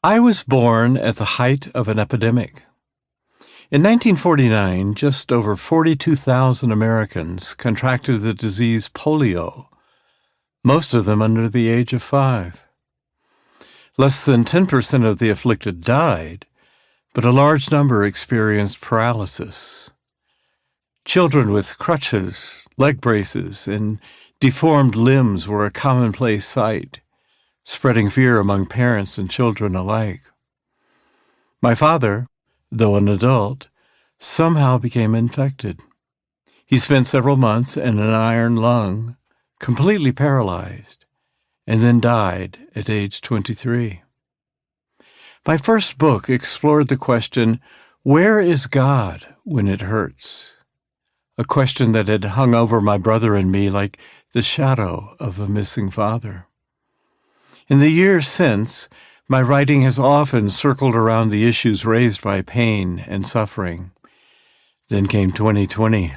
I was born at the height of an epidemic. In 1949, just over 42,000 Americans contracted the disease polio, most of them under the age of 5. Less than 10% of the afflicted died, but a large number experienced paralysis. Children with crutches, leg braces, and deformed limbs were a commonplace sight, spreading fear among parents and children alike. My father, though an adult, somehow became infected. He spent several months in an iron lung, completely paralyzed, and then died at age 23. My first book explored the question, where is God when it hurts? A question that had hung over my brother and me like the shadow of a missing father. In the years since, my writing has often circled around the issues raised by pain and suffering. Then came 2020,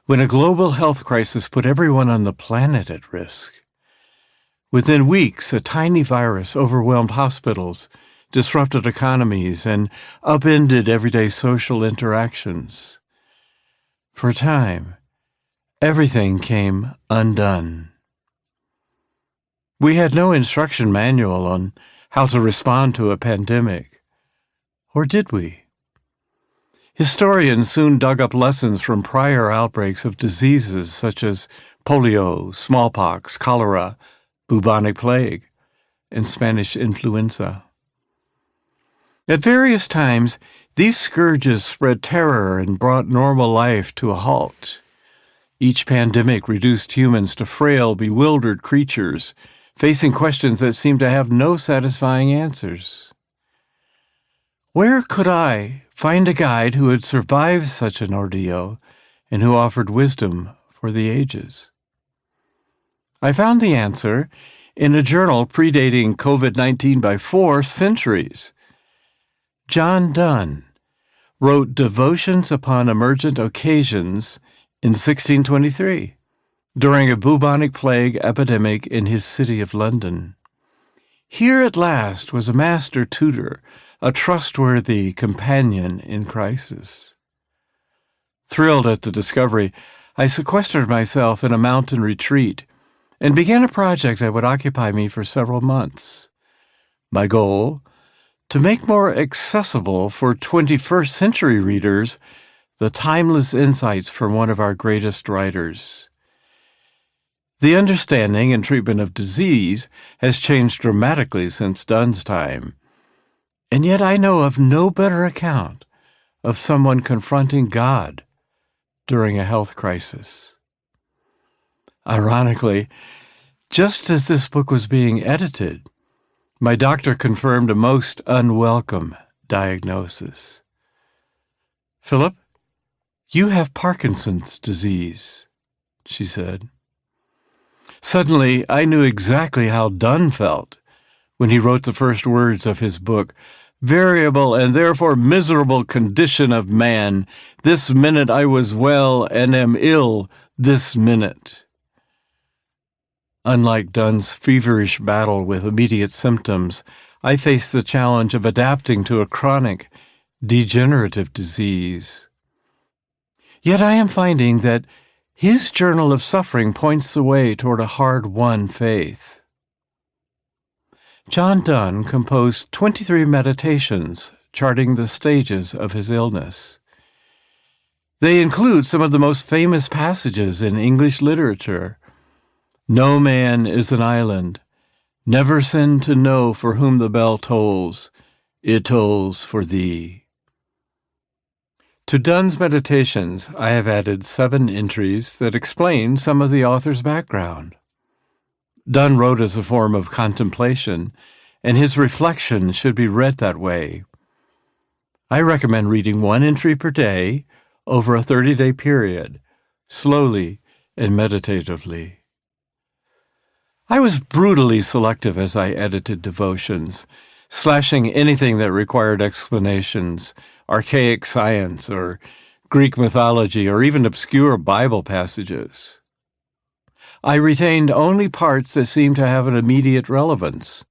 when a global health crisis put everyone on the planet at risk. Within weeks, a tiny virus overwhelmed hospitals, disrupted economies, and upended everyday social interactions. For a time, everything came undone. We had no instruction manual on how to respond to a pandemic. Or did we? Historians soon dug up lessons from prior outbreaks of diseases such as polio, smallpox, cholera, bubonic plague, and Spanish influenza. At various times, these scourges spread terror and brought normal life to a halt. Each pandemic reduced humans to frail, bewildered creatures, facing questions that seemed to have no satisfying answers. Where could I find a guide who had survived such an ordeal and who offered wisdom for the ages? I found the answer in a journal predating COVID-19 by 4 centuries. John Donne wrote Devotions upon Emergent Occasions in 1623, during a bubonic plague epidemic in his city of London. Here at last was a master tutor, a trustworthy companion in crisis. Thrilled at the discovery, I sequestered myself in a mountain retreat and began a project that would occupy me for several months. My goal? To make more accessible for 21st century readers the timeless insights from one of our greatest writers. The understanding and treatment of disease has changed dramatically since Donne's time, and yet I know of no better account of someone confronting God during a health crisis. Ironically, just as this book was being edited, my doctor confirmed a most unwelcome diagnosis. "Philip, you have Parkinson's disease," she said. Suddenly, I knew exactly how Donne felt when he wrote the first words of his book, "Variable and therefore miserable condition of man, this minute I was well and am ill this minute." Unlike Donne's feverish battle with immediate symptoms, I faced the challenge of adapting to a chronic, degenerative disease. Yet I am finding that his journal of suffering points the way toward a hard-won faith. John Donne composed 23 meditations charting the stages of his illness. They include some of the most famous passages in English literature. "No man is an island. Never sin to know for whom the bell tolls. It tolls for thee." To Donne's meditations, I have added 7 entries that explain some of the author's background. Donne wrote as a form of contemplation, and his reflection should be read that way. I recommend reading 1 entry per day over a 30-day period, slowly and meditatively. I was brutally selective as I edited devotions, slashing anything that required explanations, archaic science, or Greek mythology, or even obscure Bible passages. I retained only parts that seemed to have an immediate relevance,